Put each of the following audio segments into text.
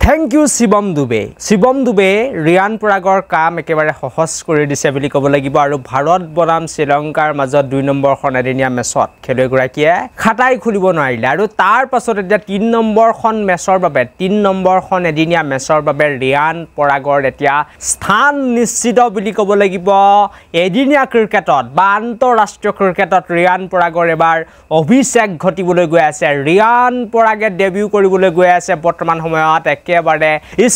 Thank you Shivam Dube. Shivam Dube Riyan পৰাগৰ কাম একেবাৰে সহজ কৰি দিছে বুলি ক'ব লাগিব আৰু ভাৰত বনাম শ্ৰীলংকাৰ মাজত 2 নম্বৰখন এদিনীয়া মেচত খেলুৱৈগৰাকীয়ে খাটাই খুলিব নোৱাৰিলে আৰু তাৰ পাছত এতিয়া 3 নম্বৰখন মেচৰ বাবে 3 নম্বৰখন এদিনীয়া মেচৰ বাবে ৰিয়ান পৰাগৰ এতিয়া স্থান নিশ্চিত বুলি ক'ব লাগিব এদিনীয়া ক্ৰিকেটত বা আন্তঃৰাষ্ট্ৰীয় ক্ৰিকেটত ৰিয়ান পৰাগৰ এবাৰ অভিষেক ঘটিবলৈ গৈ আছে ৰিয়ান পৰাগে ডেবিউ কৰিবলৈ গৈ আছে বৰ্তমান সময়ত একেবাৰে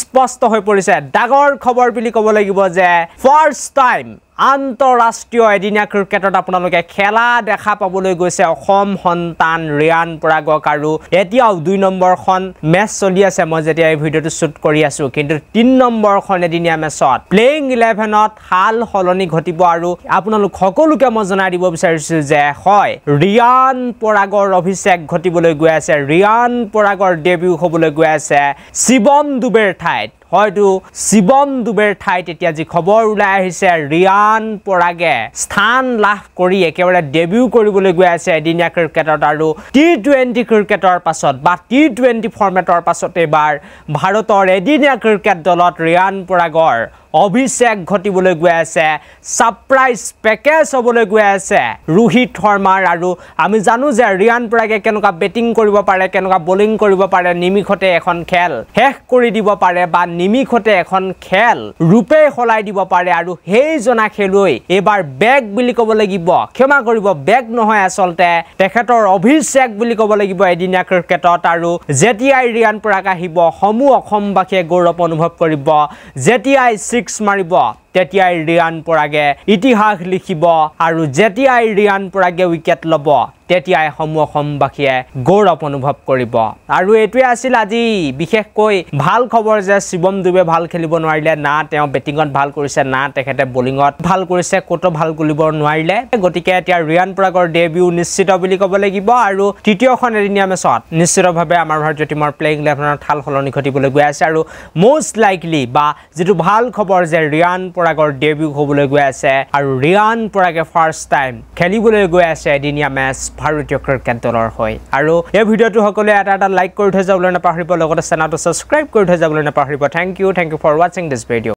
স্পষ্ট হৈ পৰিছে ডাগৰ খবৰ বুলি ক'ব লাগিব যে ফাৰ্স্ট টাইম আন্তঃৰাষ্ট্ৰীয় এদিনীয়া ক্ৰিকেটত আপোনালোকে খেলা দেখা পাবলৈ গৈছে অসম সন্তান ৰিয়ান পৰাগক আৰু এতিয়াও 2 নম্বৰখন মেচ চলি আছে মই যেতিয়া এই ভিডিওটো শুট কৰি আছো কিন্তু 3 নম্বৰখন এদিনীয়া মেচত প্লেইং 11ত হাল হলনি ঘটিব আৰু আপোনালোক সকলোকে মই জনাই দিব বিচাৰিছো যে হয় ৰিয়ান পৰাগৰ অভিষেক ঘটিবলৈ গৈ আছে ৰিয়ান পৰাগৰ ডেবিউ হ'বলৈ গৈ আছে শিৱম দুবেৰ ঠাইত হয়তো শিৱম দুবেৰ ঠাইত এতিয়া যি খবৰ ওলাই আহিছে ৰিয়ান পৰাগে স্থান লাভ কৰি একেবাৰে ডেবিউ কৰিবলৈ গৈ আছে এদিনীয়া ক্ৰিকেটত আৰু টি20 ক্ৰিকেটৰ পাছত বা টি20 ফৰ্মেটৰ পাছত এবাৰ ভাৰতৰ এদিনীয়া ক্ৰিকেট দলত ৰিয়ান পৰাগৰ অভিষেক ঘটিবলৈ গৈ আছে সাৰপ্ৰাইজ পেকেজ হ'বলৈ গৈ আছে ৰোহিত শৰ্মাৰ আৰু আমি জানো যে ৰিয়ান পৰাগে কেনেকুৱা বেটিং কৰিব পাৰে কেনেকুৱা বোলিং কৰিব পাৰে নিমিখতে এখন খেল শেষ কৰি দিব পাৰে বা নিমিখতে এখন খেল ৰূপে খলাই দিব পাৰে আৰু হেই জনা খেলুৱৈ এবাৰ বেক বুলি ক'ব লাগিব ক্ষমা কৰিব বেক নহয় আসলতে তেখেতৰ অভিষেক বুলি ক'ব লাগিব এদিনীয়া ক্ৰিকেটত আৰু যেতিয়াই ৰিয়ান পৰাগ আহিব সমূহ অসমবাসীয়ে গৌৰৱ অনুভৱ কৰিব যেতিয়াই মাৰিব তেতিয়াই ৰিয়ান পৰাগে ইতিহাস লিখিব আৰু যেতিয়াই ৰিয়ান পৰাগে উইকেট ল'ব তেতিয়াই সমূহ অসমবাসীয়ে গৌৰৱ অনুভৱ কৰিব আৰু এটোৱে আছিল আজি বিশেষকৈ ভাল খবৰ যে শিৱম দুবে ভাল খেলিব নোৱাৰিলে না তেওঁ বেটিংত ভাল কৰিছে না তেখেতে বোলিংত ভাল কৰিছে কোটো ভাল কৰিব নোৱাৰিলে গতিকে এতিয়া ৰিয়ান পৰাগৰ ডেবিউ নিশ্চিত বুলি ক'ব লাগিব আৰু তৃতীয়খন এদিনীয়া মেচত নিশ্চিতভাৱে আমাৰ ভাৰতীয় টিমৰ প্লেইং 11ত হাল হলনি ঘটিবলৈ গৈ আছে আৰু মোষ্ট লাইকলি বা যেটো ভাল খবৰ যে ৰিয়ান পৰাগৰ ডেবিউ হ'বলৈ গৈ আছে আৰু ৰিয়ান পৰাগে ফাৰ্স্ট টাইম খেলিবলৈ গৈ আছে এদিনীয়া মেচ ভাৰতীয় ক্ৰিকেট দলৰ হৈ আৰু এই ভিডিওটো সকলোৱে এটা লাইক কৰি থৈ যাবলৈ নাপাহৰিব লগতে চেনেলটো সাবস্ক্ৰাইব কৰি থৈ যাবলৈ নাপাহৰিব thank you for watching this video